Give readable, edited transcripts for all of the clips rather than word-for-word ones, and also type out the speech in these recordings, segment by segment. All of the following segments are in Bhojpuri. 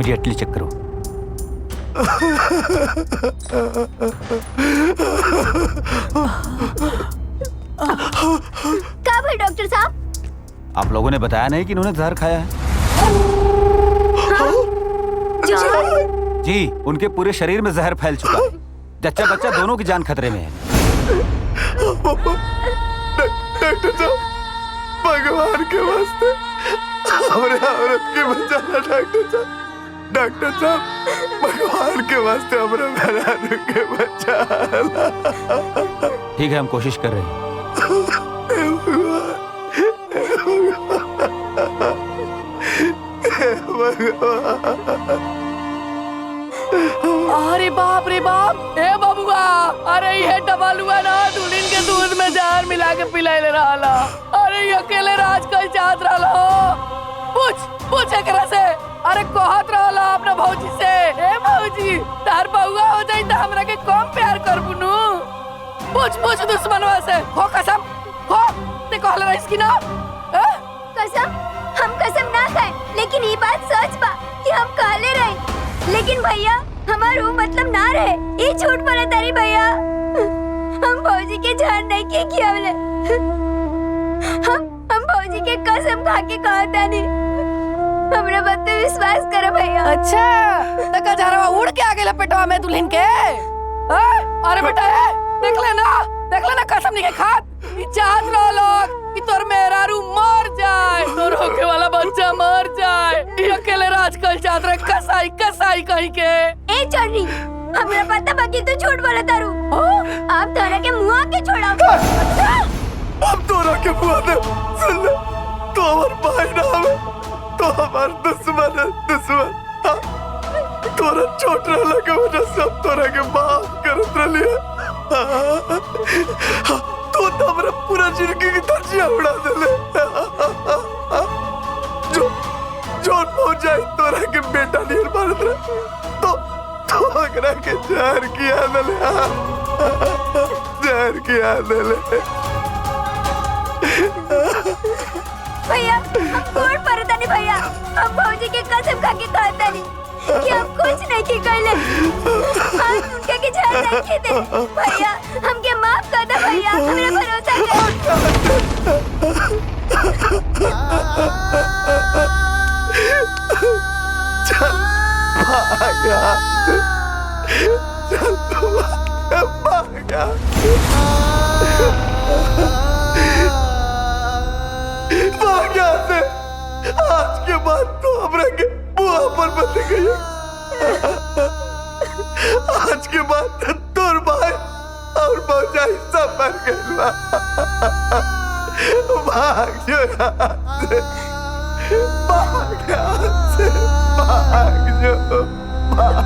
इमीडिएटली चेक करो। क्या भाई डॉक्टर साहब? आप लोगों ने बताया नहीं कि इन्होंने जहर खाया है? जी, उनके पूरे शरीर में जहर फैल चुका है। जच्चा बच्चा दोनों की जान खतरे में है। डॉक्टर साहब, भगवान के वास्ते हमारे औरत के बचाना। डॉक्टर साहब, भगवान के वास्ते हमारे मेहरारू के बचाना। ठीक है, हम कोशिश कर रहे हैं। अरे बाप रे बाप, ए बबुआ, अरे ये डबलुआ ना दुल्हन के दूध में जहर मिला के पिलाइले रहला। अरे ये अकेले राज कल चाहत रहला। पूछ एकरा से। अरे कहत रहला अपना भौजी से, ए भौजी तार बउआ हो जाई त हमरा के कम प्यार करबुनु। पूछ दुश्मनवा से। हो कसम, हो ते कहले रहिस कि ना? कसम? हम कसम ना खाए, लेकिन ये बात सच बा कि हम कहले रहे। लेकिन भैया हमार वो मतलब ना रहे। ये झूठ बोला तारी भैया। हम भौजी के जान नहीं के खियावले। हम भौजी के कसम खा के कहता नहीं। हमरा बात पे विश्वास करो भैया। अच्छा, तक जहरवा उड़ के आ गेला पेटवा में दुल्हन के। अरे बेटा देख लेना कसम नहीं के खात। ई चाहत रहलो कि तोर मेहरारू मर जाए, तोर होके वाला बच्चा मर जाए। ई अकेले राज कल चाहत रहे, कसाई कहीं के। ए चोरी, हमरा पता बा कि तू झूठ बोला तारू। आप तोरा के मुंह के छोड़ाओ। अब तोरा के मुंह दे। सुन ले, तो हमार भाई ना हमें, तो हमार दुश्मन है, दुश्मन। तोरा छोट रहला के वजह से अब तोरा के माफ करत रहलिए। तो हमरा पूरा जिंदगी की धज्जियां उड़ा देले। जो पहुंच जाए तोरा के बेटा नियर मारत रहे, तो अगरा के जहर किया देले। जहर किया देले। भैया हम कोड परता नहीं भैया। हम भौजी के कसम खा के कहता नहीं कि हम कुछ नहीं की कहले। हम उनके के जान नहीं की दे। भैया हमके माफ कर दे भैया, हमरा भरोसा कर। चल भागा, चल भागा। भागा से आज के बाद तो हमरा के बुआ पर बन गई। आज के बाद तोर भाई और भौजाई सब मर गए। भाग जो यहाँ से, भाग यहाँ से, भाग जो, भाग।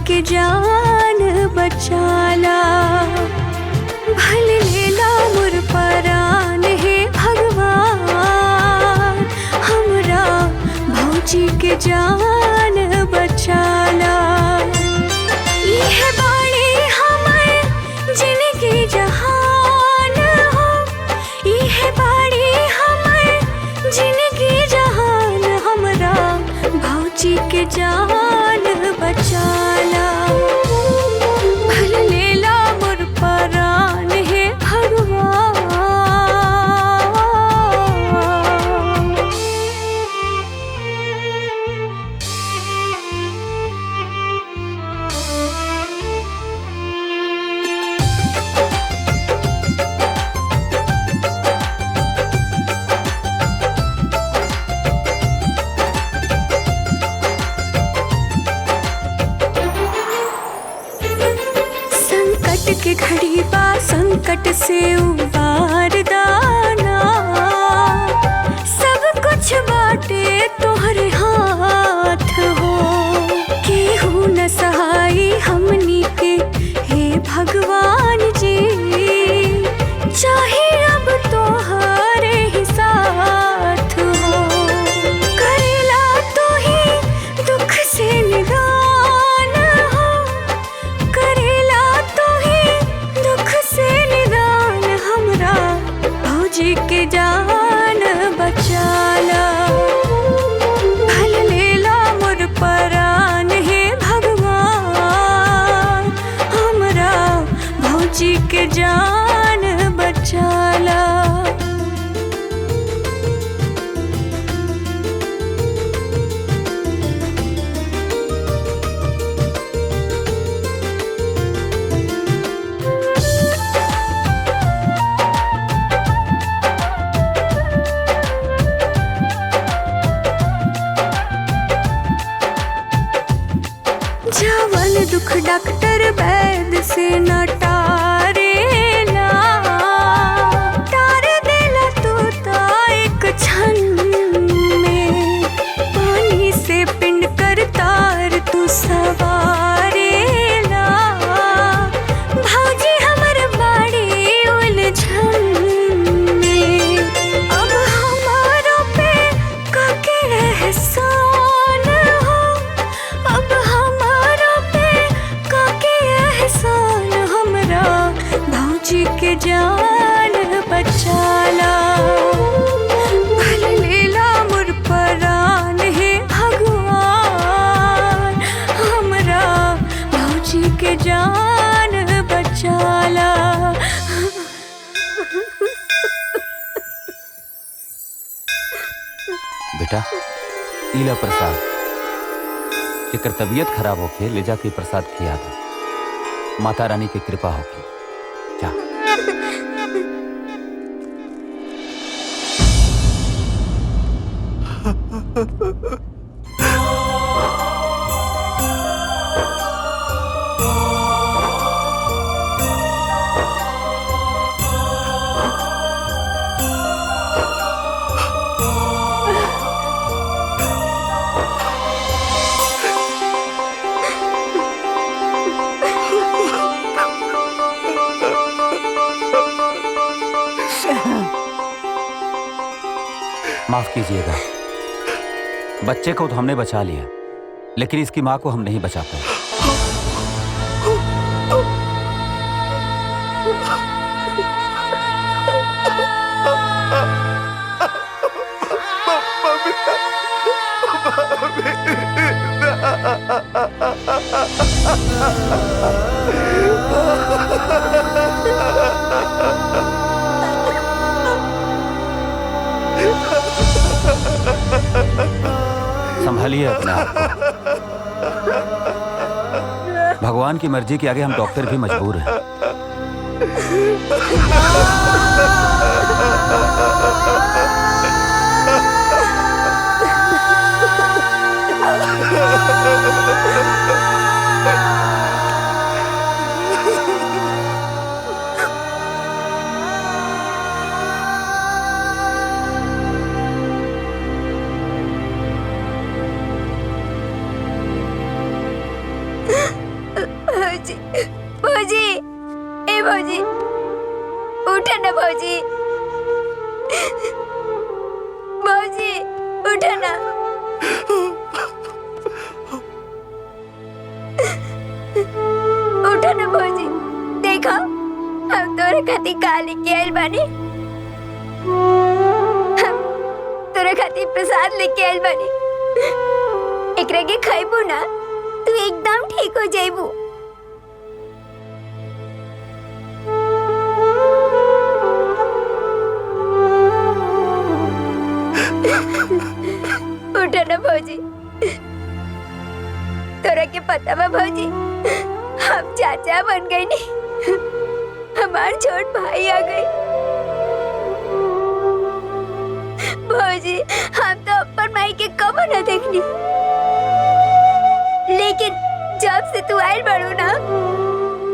के जान बचाला, भले लेला मोर परान हे भगवान, हमरा भौजी के जान बचाला। यह बाड़ी हमर जिनगी जहान हो, यह बाड़ी हमर जिनगी जहान, हमरा भौजी के जान बचाला, भल लेला मोर परान हे भगवान। संकट के घड़ी बा, संकट से उबार दाना, भौजी के जान बचाला। जवन दुख डॉक्टर वैद से न टारेला, टार देला तू ता एक क्षण में। पानी से पिंड कर तार तू सवारेला, भौजी हमर बाड़ी उलझन में। अब हमारो पे काके एहसान हो, अब हमारो पे काके एहसान। हमरा भौजी के जान बचाला, भल लेला मोर परान हे भगवान। हमरा भौजी के जान बचाला। बेटा इला प्रसाद, एकर तबीयत खराब होके ले जाके प्रसाद खिया था। माता रानी की कृपा होगी। जा। माफ कीजिएगा, बच्चे को तो हमने बचा लिया, लेकिन इसकी माँ को हम नहीं बचा पाए। संभालिए अपने आप को। भगवान की मर्जी के आगे हम डॉक्टर भी मजबूर हैं। भौजी, ए भौजी, उठा ना भौजी, भौजी उठा ना। उठा ना भौजी, देखो हम तोरे खातिर का लेके आइल बानी। हम तोरे खातिर प्रसाद लेके आइल बानी। एकरा के खाइबू ना तू एकदम ठीक हो जाइबू। उठा ना भौजी, तोरा के पता बा भौजी, हम चाचा बन गए नी। हमार छोट भाई आ गए। भौजी हम तो अपन माई के कबो न देखनी, लेकिन जब से तू आइल बड़ू ना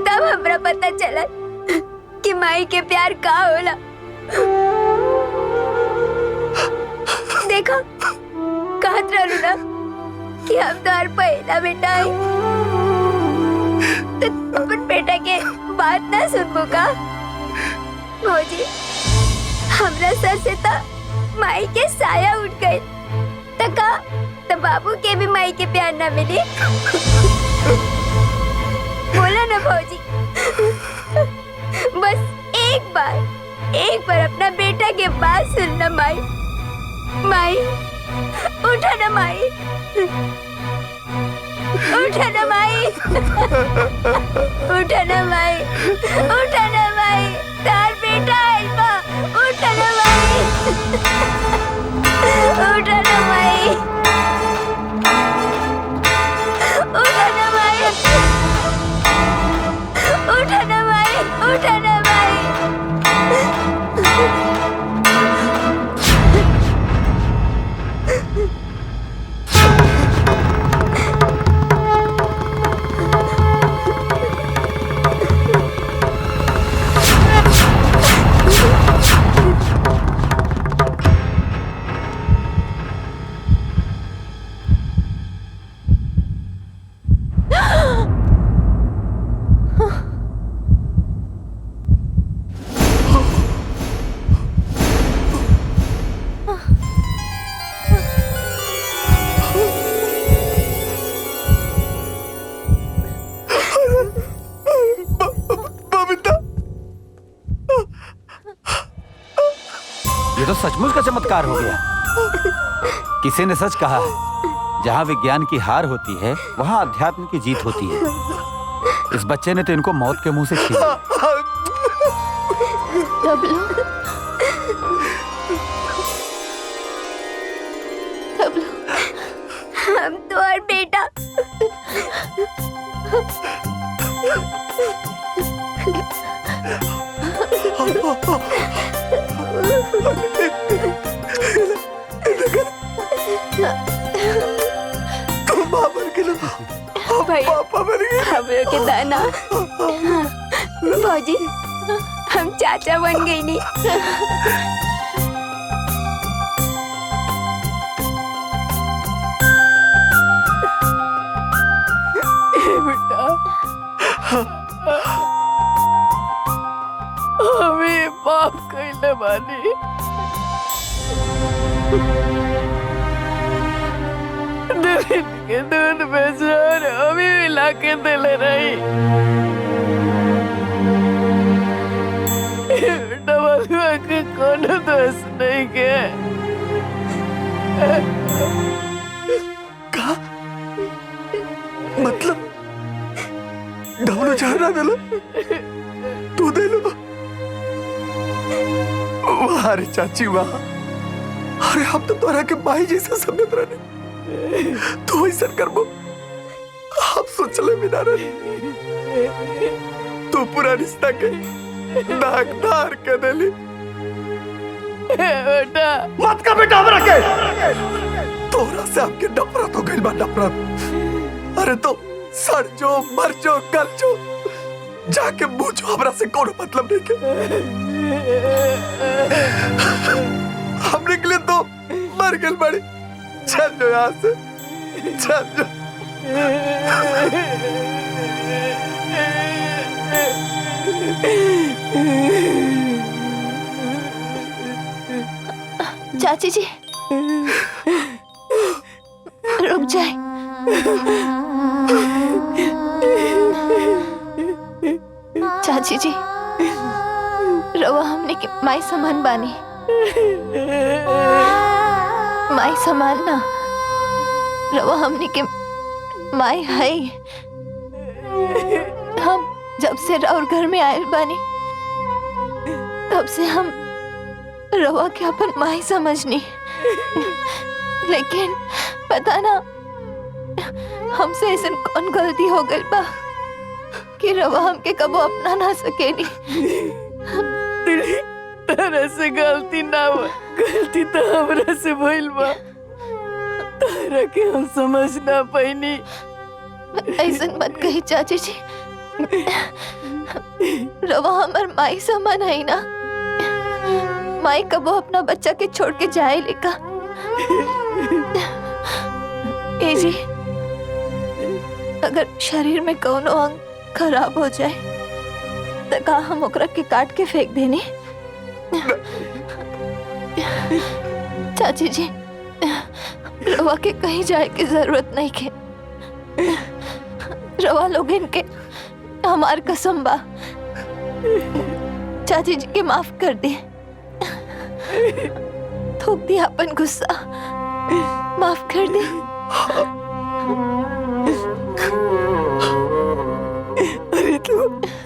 तब हमरा पता चला कि माई के प्यार का होला। देखो कहत रहलू ना कि हम तोहर पहला बेटा है, तो अपन बेटा के बात ना सुनबो का? भौजी हमरा सर से तो माई के साया उठ गए, तका तो बाबू के भी माई के प्यार ना मिली। बोला ना भौजी, बस एक बार अपना बेटा के बात सुनना माई। माई उठा ना माई, उठा ना माई, उठा ना माई, उठा ये तो सचमुच का चमत्कार हो गया। किसी ने सच कहा है, जहाँ विज्ञान की हार होती है वहाँ अध्यात्म की जीत होती है। इस बच्चे ने तो इनको मौत के मुंह से छीन लिया। डबलू, डबलू, हम तो और बेटा तुम माँ बन गए, पापा बन गए। हम लोग के दाना भौजी, हम चाचा बन गई नहीं। बेटा, हमें माफ कैले बानी। दिल के दूध में जहर अभी मिला के दिले रही। डबलुआ के कोनो दोष नहीं के। कहा मतलब डबलू जहर ना दिलो, तू दे लो। वाह रे चाची वाह। अरे हम तो तोरा के माई जैसा समझत रहे, तू ऐसा करबो आप सोचले बिना रहे। तू पूरा रिश्ता के दागदार के देली। बेटा मत का बेटा हमरा के, तोरा से आपके नफरत हो गइल बा, नफरत। अरे तो सड़ जो, मर जो, गल जो, जाके पूछो हमरा से कोनो मतलब नहीं के। हम निकले तो मर गए बड़ी। चल जो यहाँ से, चल जो। चाची जी रुक जाए। चाची जी रवा हमने की माई समान बानी, माई समान ना, रवा हमने के माई है। हम जब से और घर में आए बानी तब से हम रवा के अपन माई समझनी, लेकिन पता ना हमसे ऐसा कौन गलती हो गई बा कि रवा हमके कबो अपना ना सकेनी। तरह से गलती ना हो, गलती तो हमरा से भइल बा। तारा के हम समझ ना पैनी। ऐसा मत कही चाची जी, रवा हमार माई समान है ना। माई कबो अपना बच्चा के छोड़ के जाए लेका। ए जी अगर शरीर में कोनो अंग खराब हो जाए तो का हम ओकरा के काट के फेंक देनी? चाची जी रवा के कहीं जाए की जरूरत नहीं के। रवा लोग इनके हमार कसम बा, चाची जी के माफ कर दे। थूक दिया अपन गुस्सा, माफ कर दे। अरे तू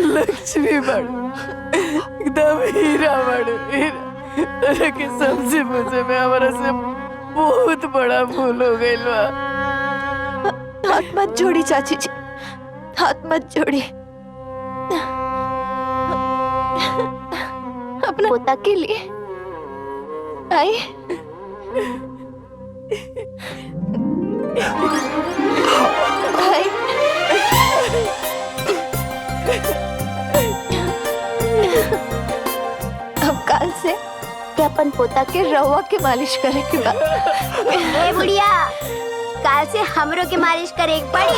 लक्ष्मी बड़ू, एकदम हीरा बड़ू, हीरा। तरह के समझे मुझे में हमारा से बहुत बड़ा भूल हो गई बा। हाथ मत जोड़ी चाची जी, हाथ मत जोड़ी। अपना पोता के लिए आई। आई। अब काल से क्या अपन पोता के रवा के मालिश करे के बा। ए बुढ़िया, काल से हमरो के मालिश करे पड़ी।